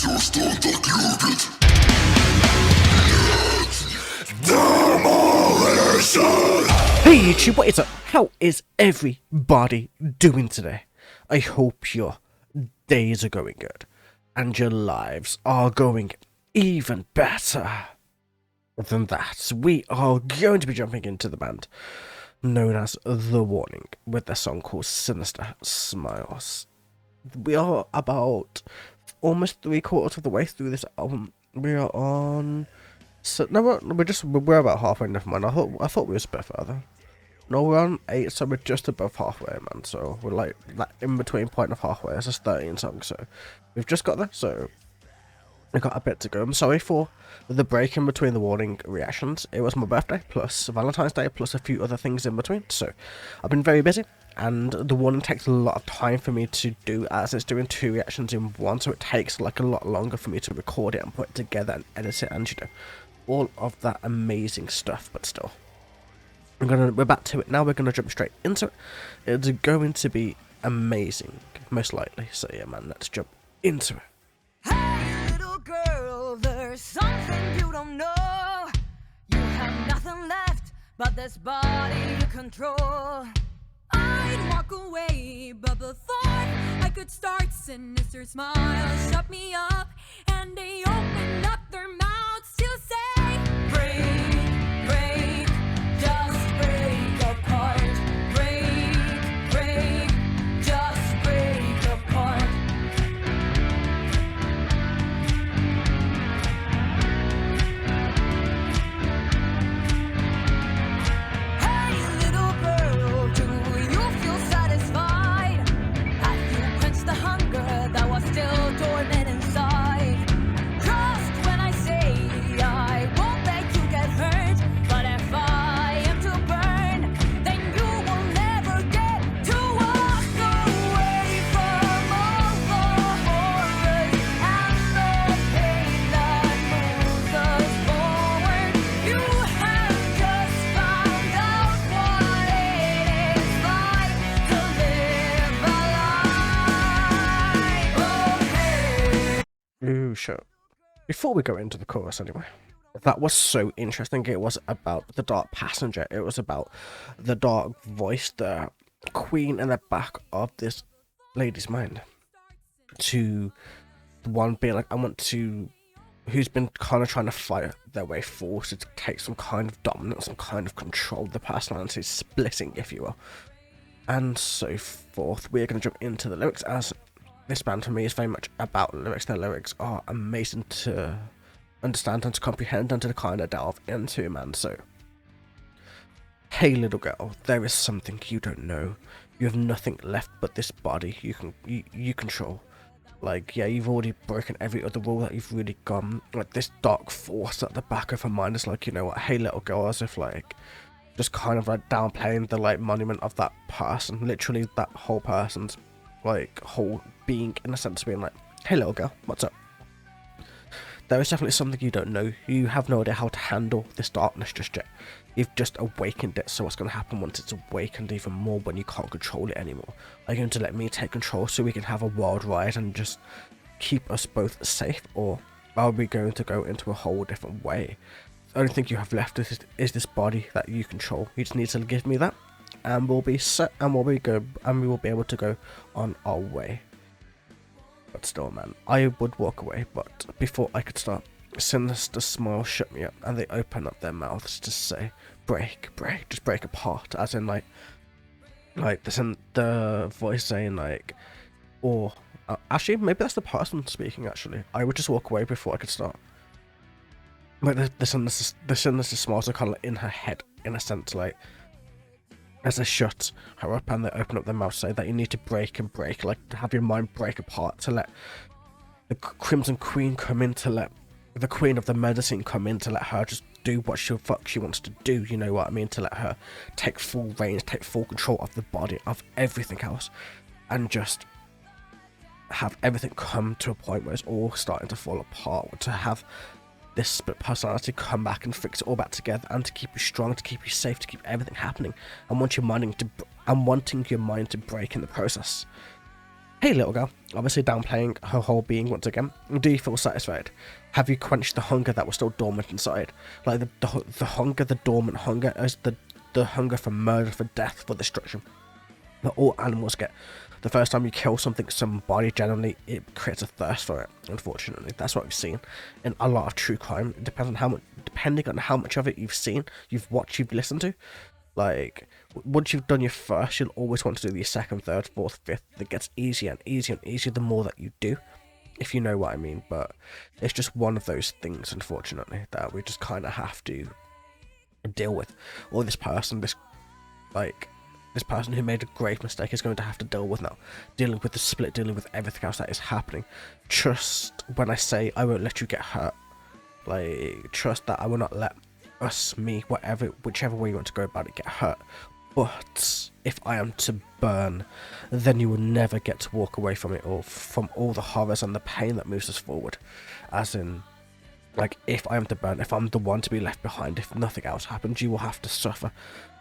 Hey YouTube, what is up? How is everybody doing today? I hope your days are going good and your lives are going even better than that. We are going to be jumping into the band known as The Warning with their song called Sinister Smiles. We are about almost 3/4 of the way through this album. We are on... we're about halfway, never mind. I thought we were a bit further. No, we're on 8, so we're just above halfway, man. So we're like that in between point of halfway. This is 13 songs, so we've just got there. So we've got a bit to go. I'm sorry for the break in between the Warning reactions. It was my birthday plus Valentine's Day plus a few other things in between. So I've been very busy, and the Warning takes a lot of time for me to do, as it's doing 2 reactions in one. So it takes like a lot longer for me to record it and put it together and edit it and all of that amazing stuff. But still, we're back to it now. We're gonna jump straight into it. It's going to be amazing, most likely. So yeah, man, let's jump into it. Hey little girl, there's something you don't know. You have nothing left but this body you control. I'd walk away, but the thought I could start sinister smiles shut me up, and they open up their mouths to say, break, break, just break apart. Break, break, just break apart. Hey little girl, do you feel satisfied? Have you quenched the hunger that was still dormant inside? Trust when I say I won't let you get hurt, but if I am to burn, then you will never get to walk away from all the horrors and the pain that moves us forward. You have just found out what it is like to live a life. Oh, hey. Ooh, sure. Before we go into the chorus, anyway, that was so interesting. It was about the dark passenger. It was about the dark voice, the queen in the back of this lady's mind. To the one being like, I want to, who's been kind of trying to fight their way forward to take some kind of dominance, some kind of control, the personality splitting, if you will, and so forth. We're going to jump into the lyrics, as this band for me is very much about lyrics. Their lyrics are amazing to understand and to comprehend and to kind of delve into, man. So, hey little girl, there is something you don't know. You have nothing left but this body you control. Like, yeah, you've already broken every other rule that you've really gone. Like, this dark force at the back of her mind is like, you know what, hey little girl, as if like just kind of like downplaying the like monument of that person, literally that whole person's like whole being, in a sense, being like, hey little girl, what's up? There is definitely something you don't know. You have no idea how to handle this darkness just yet. You've just awakened it, so what's going to happen once it's awakened even more, when you can't control it anymore? Are you going to let me take control so we can have a wild ride and just keep us both safe, or are we going to go into a whole different way? The only thing you have left is this body that you control. You just need to give me that, and we'll be set, and we will be able to go on our way. But still, man, I would walk away, but before I could start, Sinister Smiles shut me up, and they open up their mouths to say, break, break, just break apart, as in like the voice saying like, or actually maybe that's the person speaking. Actually, I would just walk away before I could start. Like the Sinister Smiles are kind of like in her head, in a sense, like as they shut her up and they open up their mouth, say that you need to break and break, like to have your mind break apart, to let the Crimson Queen come in, to let the Queen of the Medicine come in, to let her just do what she wants to do, you know what I mean, to let her take full reign, take full control of the body, of everything else, and just have everything come to a point where it's all starting to fall apart, to have this split personality come back and fix it all back together, and to keep you strong, to keep you safe, to keep everything happening, and wanting your mind to break in the process. Hey little girl, obviously downplaying her whole being once again. Do you feel satisfied? Have you quenched the hunger that was still dormant inside? Like the hunger, the dormant hunger, is the hunger for murder, for death, for destruction that all animals get. The first time you kill somebody, generally it creates a thirst for it. Unfortunately, that's what we've seen in a lot of true crime. It depends on depending on how much of it you've seen, you've watched, you've listened to. Like, once you've done your first, you'll always want to do your second, third, fourth, fifth. It gets easier and easier and easier the more that you do, if you know what I mean. But it's just one of those things, unfortunately, that we just kind of have to deal with. Or this person who made a grave mistake is going to have to deal with now. Dealing with the split, dealing with everything else that is happening. Trust when I say I won't let you get hurt. Like, trust that I will not let whichever way you want to go about it, get hurt. But if I am to burn, then you will never get to walk away from it, or from all the horrors and the pain that moves us forward. As in, like, if I am to burn, if I'm the one to be left behind, if nothing else happens, you will have to suffer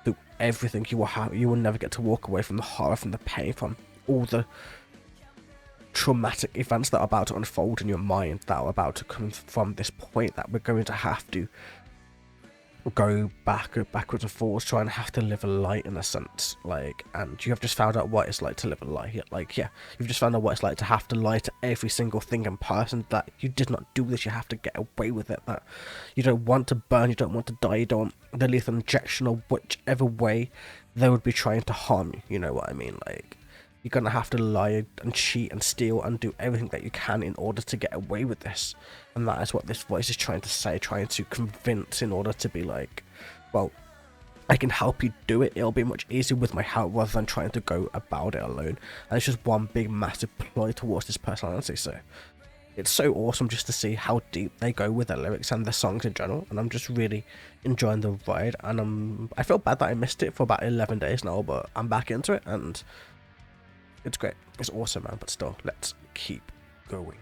through everything. You will never get to walk away from the horror, from the pain, from all the traumatic events that are about to unfold in your mind, that are about to come from this point that we're going to have to go backwards and forwards, trying to have to live a lie in a sense. Like, and you have just found out what it's like to live a lie. Like, yeah, you've just found out what it's like to have to lie to every single thing and person, that you did not do this, you have to get away with it, that you don't want to burn, you don't want to die, you don't want the lethal injection, or whichever way they would be trying to harm you, you know what I mean? Like, you're gonna have to lie and cheat and steal and do everything that you can in order to get away with this. And that is what this voice is trying to say, trying to convince, in order to be like, well, I can help you do it. It'll be much easier with my help rather than trying to go about it alone. And it's just one big massive ploy towards this personality. So it's so awesome just to see how deep they go with their lyrics and their songs in general. And I'm just really enjoying the ride. And I feel bad that I missed it for about 11 days now, but I'm back into it and it's great. It's awesome, man. But still, let's keep going.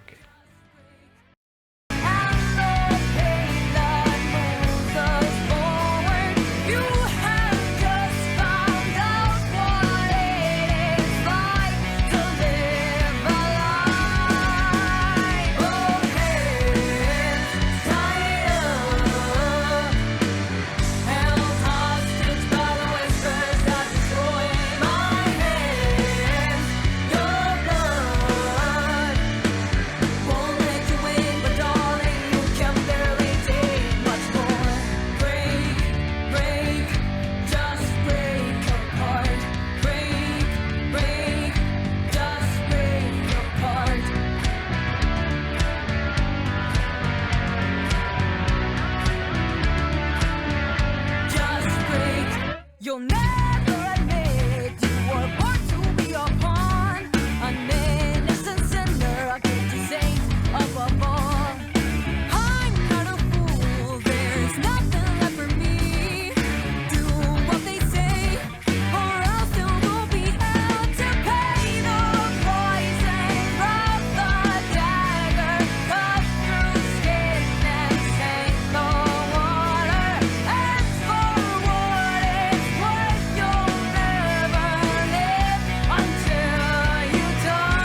You'll never admit you were born to be a pawn, an innocent sinner, a guilty saint above all. I'm not a fool, there's nothing left for me. Do what they say, or else you will be held to pay the poison from the dagger, cut through skin and stain the water, and for what it's worth, you'll never live until you die.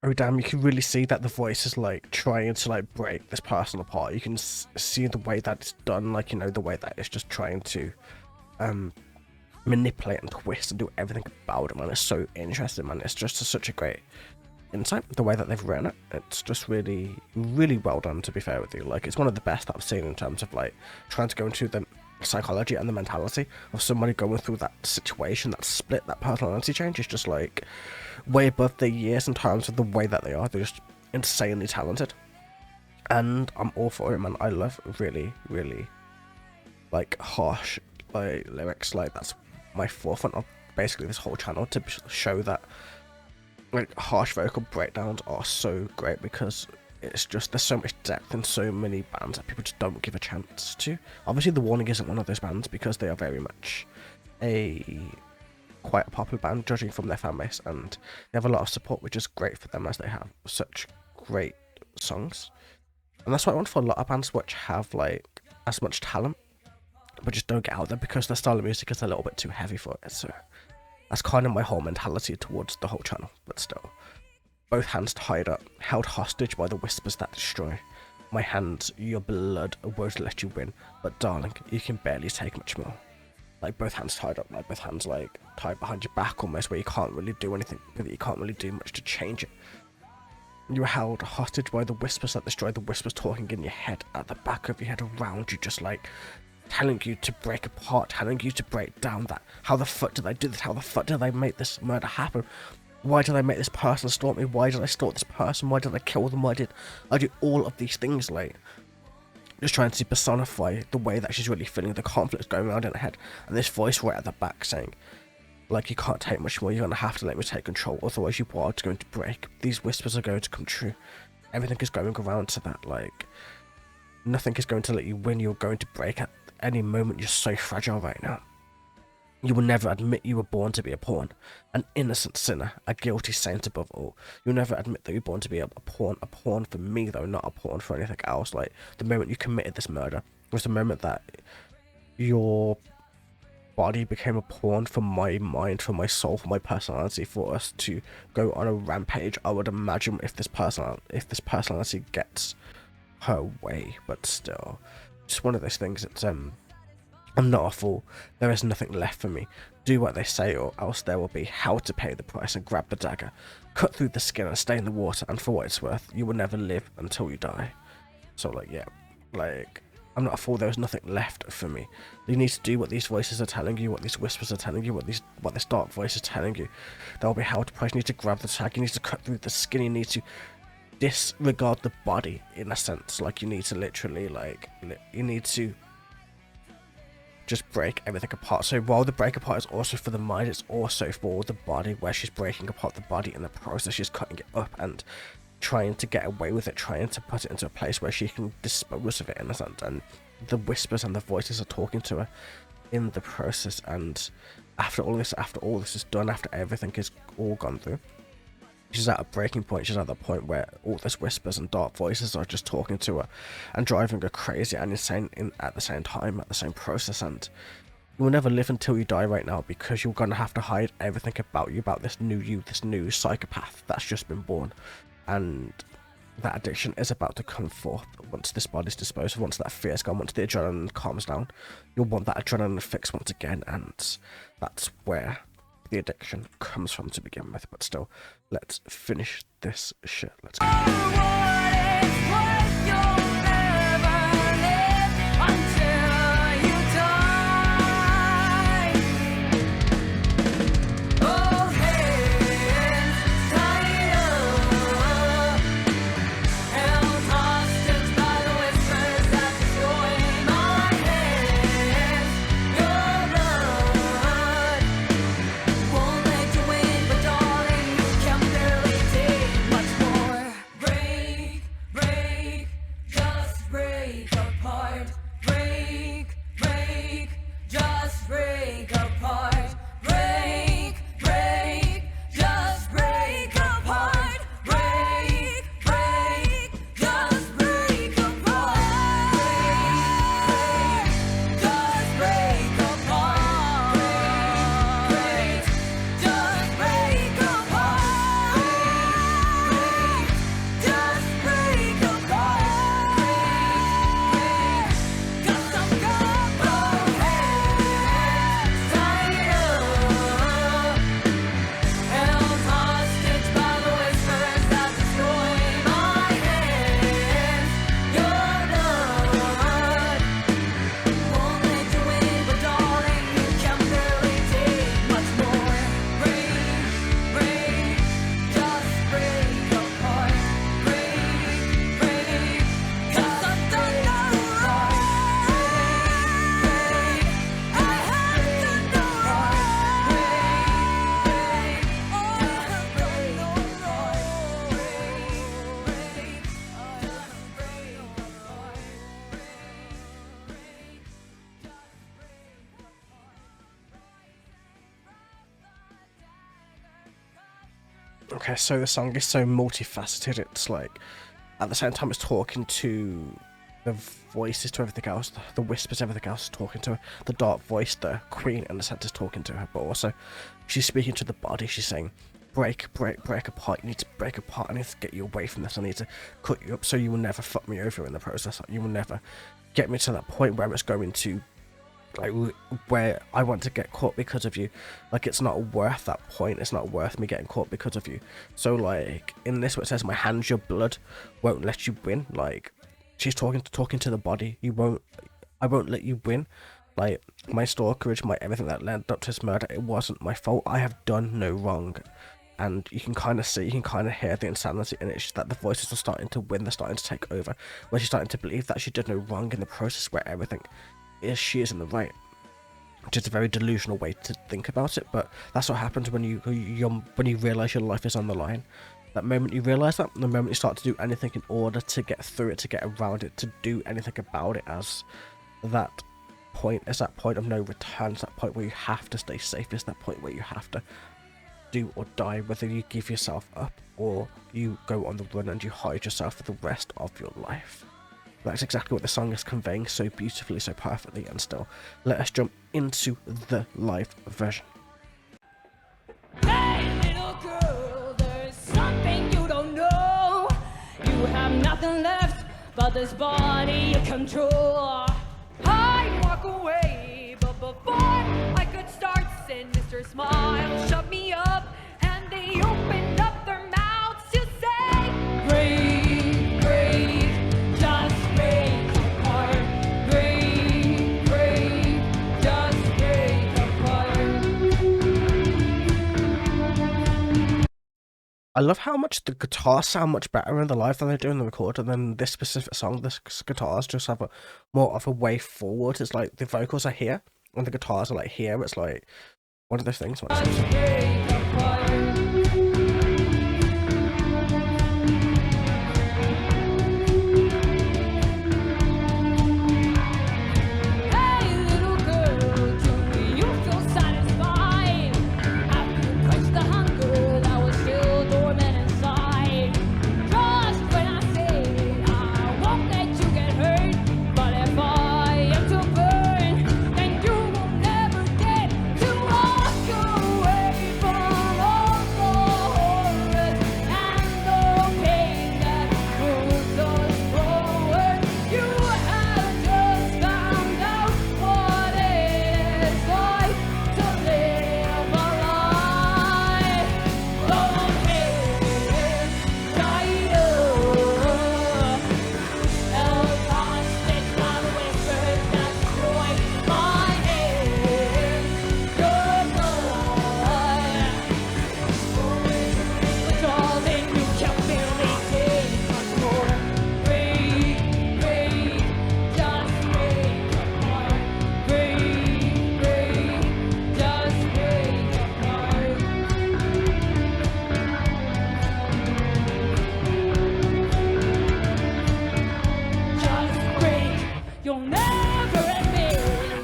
Oh damn, you can really see that the voice is like trying to like break this person apart. You can see the way that it's done, like, you know, the way that it's just trying to manipulate and twist and do everything about it, man. It's so interesting, man. It's just such a great insight, the way that they've written it. It's just really, really well done, to be fair with you. Like, it's one of the best that I've seen in terms of like trying to go into the psychology and the mentality of somebody going through that situation, that split, that personality change. Is just like way above their years in terms of the way that they are. They're just insanely talented, and I'm all for it, man. I love really, really like harsh like lyrics. Like, that's my forefront of basically this whole channel, to show that like harsh vocal breakdowns are so great, because it's just, there's so much depth in so many bands that people just don't give a chance to. Obviously The Warning isn't one of those bands, because they are very much quite a popular band, judging from their fan base, and they have a lot of support, which is great for them, as they have such great songs. And that's what I want for a lot of bands which have like as much talent but just don't get out there, because their style of music is a little bit too heavy for it. So That's kind of my whole mentality towards the whole channel, but still. Both hands tied up, held hostage by the whispers that destroy. My hands, your blood won't let you win, but darling, you can barely take much more. Like both hands tied up, like both hands like tied behind your back almost, where you can't really do anything with it, you can't really do much to change it. You were held hostage by the whispers that destroy, the whispers talking in your head, at the back of your head, around you, just like telling you to break apart, telling you to break down. That how the fuck did I do this? How the fuck did I make this murder happen? Why did I make this person stalk me? Why did I stalk this person? Why did I kill them? Why did I do all of these things? Like, just trying to personify the way that she's really feeling, the conflict going around in her head, and this voice right at the back saying, like, you can't take much more, you're gonna have to let me take control, otherwise you are going to break. These whispers are going to come true. Everything is going around to that, like, nothing is going to let you win, you're going to break at any moment, you're so fragile right now. You will never admit you were born to be a pawn, an innocent sinner, a guilty saint above all. You'll never admit that you're born to be a pawn for me though, not a pawn for anything else. Like, the moment you committed this murder was the moment that your body became a pawn for my mind, for my soul, for my personality, for us to go on a rampage. I would imagine if this personality gets her way, but still, just one of those things. It's I'm not a fool. There is nothing left for me. Do what they say, or else there will be hell to pay the price. And grab the dagger, cut through the skin and stay in the water, and for what it's worth, you will never live until you die. So like, yeah, like, I'm not a fool. There is nothing left for me. You need to do what these voices are telling you, what these whispers are telling you, what this dark voice is telling you. There will be hell to pay. You need to grab the tag. You need to cut through the skin. You need to disregard the body, in a sense. Like, you need to literally, like, you need to just break everything apart. So while the break apart is also for the mind, it's also for the body, where she's breaking apart the body in the process. She's cutting it up and trying to get away with it, trying to put it into a place where she can dispose of it, in a sense. And the whispers and the voices are talking to her in the process. And after all this is done, after everything is all gone through, she's at a breaking point. She's at the point where all this whispers and dark voices are just talking to her and driving her crazy and insane at the same time, at the same process. And you will never live until you die right now, because you're going to have to hide everything about you, about this new you, this new psychopath that's just been born. And that addiction is about to come forth once this body's disposed of, once that fear's gone, once the adrenaline calms down. You'll want that adrenaline fix once again, and that's where the addiction comes from to begin with. But still, let's finish this shit. Let's go. Okay, so the song is so multifaceted. It's like, at the same time, it's talking to the voices to everything else, the whispers, everything else is talking to her. The dark voice, the queen, in a sense, is talking to her, but also she's speaking to the body. She's saying, break apart. You need to break apart. I need to get you away from this. I need to cut you up so you will never fuck me over in the process. You will never get me to that point where it's going to, like, where I want to get caught because of you. Like, it's not worth that point. It's not worth me getting caught because of you. So, like, in this, where it says, my hands, your blood won't let you win. Like, she's talking to the body. I won't let you win. Like, my stalkerage, my everything that led up to his murder, it wasn't my fault. I have done no wrong. And you can kind of see, you can kind of hear the insanity in it. It's just that the voices are starting to win, they're starting to take over, where she's starting to believe that she did no wrong in the process, where everything is, she is in the right. Which is a very delusional way to think about it, but that's what happens when you realise your life is on the line. That moment you realise that, the moment you start to do anything in order to get through it, to get around it, to do anything about it, as that point, is that point of no return, it's that point where you have to stay safe, it's that point where you have to do or die, whether you give yourself up or you go on the run and you hide yourself for the rest of your life. That's exactly what the song is conveying so beautifully, so perfectly, and still, let us jump into the live version. Hey, little girl, there's something you don't know. You have nothing left but this body you control. I'd walk away, but before I could start, Sinister Smiles shut me up, and they opened up their mouths to say, breathe, breathe, just break apart. Breathe, breathe, just break apart. I love how much the guitars sound much better in the live than they do in the record, and then this specific song, the guitars just have a more of a way forward. It's like the vocals are here, and the guitars are like here. It's like one of those things. Just break apart. Hey, little girl, do you feel satisfied after you quenched the hunger that was still dormant inside? Trust when I say I won't let you get hurt, but if I am to burn, then you will never get to walk away from all the horrors and the pain that moves us forward. You have just found out what it's like to live a life. Don't hesitate, else hostage by the whispers that destroy my head. Your blood, but darling, you can barely take much more. Breathe, breathe, just break apart. Breathe, breathe, just break apart. Just break. You'll never admit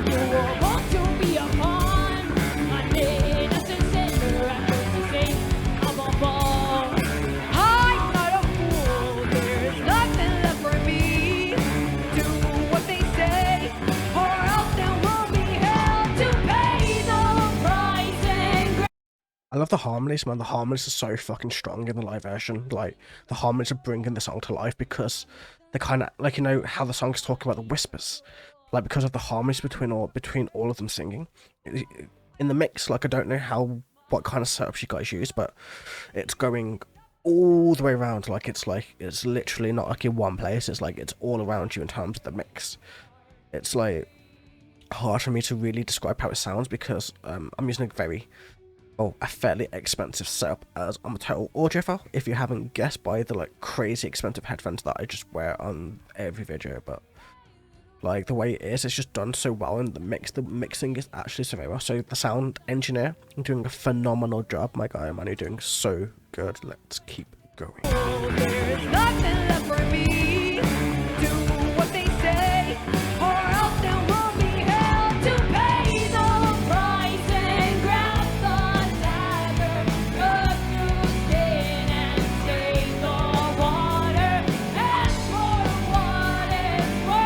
you will want to be a pawn. An innocent sinner at first escape of a ball. I'm not a fool. There's nothing left for me. Do what they say, or else there will be hell to pay the price and I love the harmonies, man. The harmonies are so fucking strong in the live version. Like, the harmonies are bringing the song to life because they kind of, like, you know how the song is talking about the whispers, like, because of the harmonies between all of them singing in the mix. Like, I don't know what kind of setups you guys use, but it's going all the way around. Like, it's literally not like in one place. It's like it's all around you in terms of the mix. It's like hard for me to really describe how it sounds because I'm using a fairly expensive setup as I'm a total audiophile, if you haven't guessed by the like crazy expensive headphones that I just wear on every video. But like the way it is, it's just done so well, and the mixing is actually so very well. So the sound engineer doing a phenomenal job, my guy, man, you're doing so good. Let's keep going. there's nothing left for me. Do what they say, or else there will be hell to pay the price and grab the dagger, cut through skin and save the water. And for what it's worth,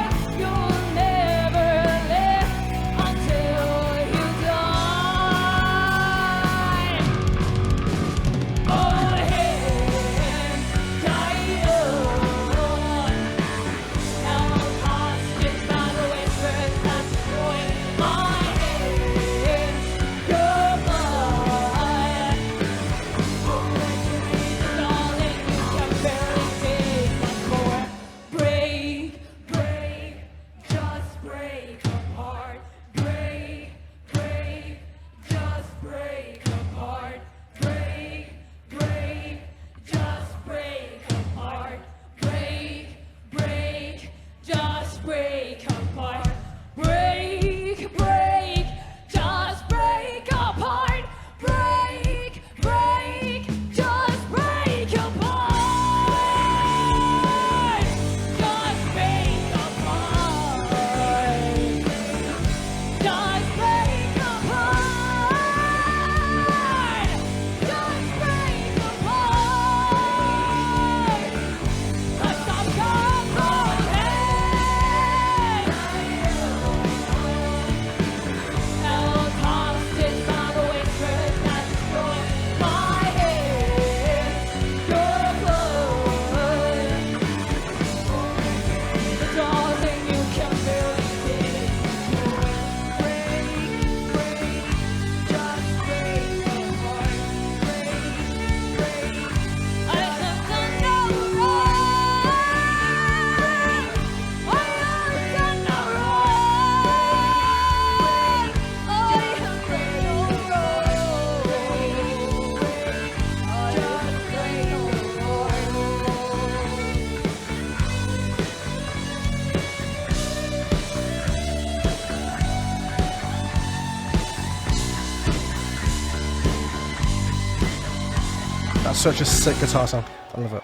such a sick guitar sound. I love it.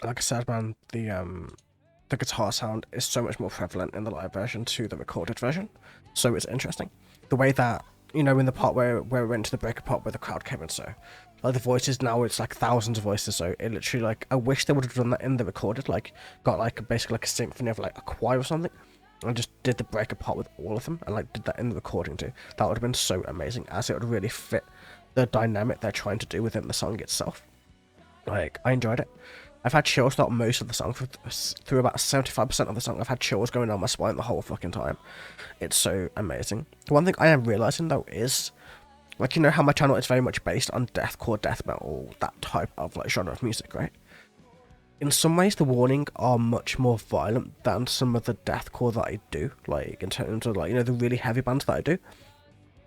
Like I said, man, the guitar sound is so much more prevalent in the live version to the recorded version, so it's interesting. The way that, you know, in the part where we went to the breaker part where the crowd came in, so like the voices now, it's like thousands of voices, so it literally, like, I wish they would have done that in the recorded, like got like basically like a symphony of like a choir or something, and just did the breaker part with all of them, and like did that in the recording too. That would have been so amazing, as it would really fit the dynamic they're trying to do within the song itself. Like, I enjoyed it. I've had chills throughout most of the song, through about 75% of the song. I've had chills going down my spine the whole fucking time. It's so amazing. The one thing I am realizing though is, like, you know how my channel is very much based on deathcore, death metal, that type of like genre of music, right? In some ways, the Warning are much more violent than some of the deathcore that I do, like in terms of, like, you know, the really heavy bands that I do.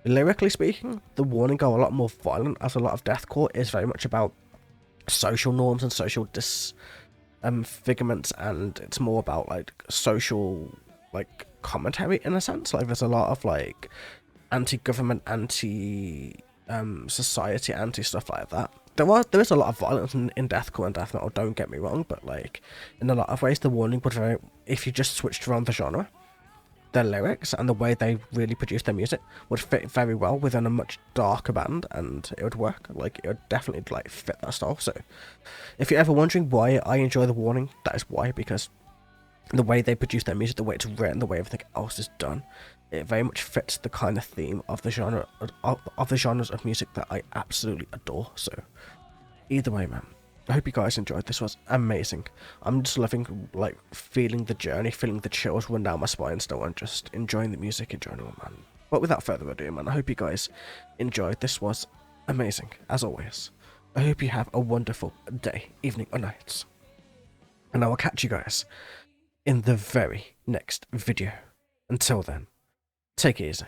Lyrically speaking, the Warning are a lot more violent, as a lot of deathcore is very much about social norms and social disfigurements, and it's more about like social like commentary in a sense. Like, there's a lot of like anti-government, anti-society, anti-stuff like that. There is a lot of violence in deathcore and death metal, don't get me wrong, but like in a lot of ways the Warning would very, if you just switched around the genre, their lyrics and the way they really produce their music would fit very well within a much darker band, and it would work. Like, it would definitely like fit that style. So if you're ever wondering why I enjoy the Warning, that is why, because the way they produce their music, the way it's written, the way everything else is done, it very much fits the kind of theme of the genre of the genres of music that I absolutely adore. So either way, man, I hope you guys enjoyed. This was amazing. I'm just loving, like, feeling the journey, feeling the chills run down my spine still, and just enjoying the music in general, man. But without further ado, man, I hope you guys enjoyed. This was amazing, as always. I hope you have a wonderful day, evening, or night. And I will catch you guys in the very next video. Until then, take it easy.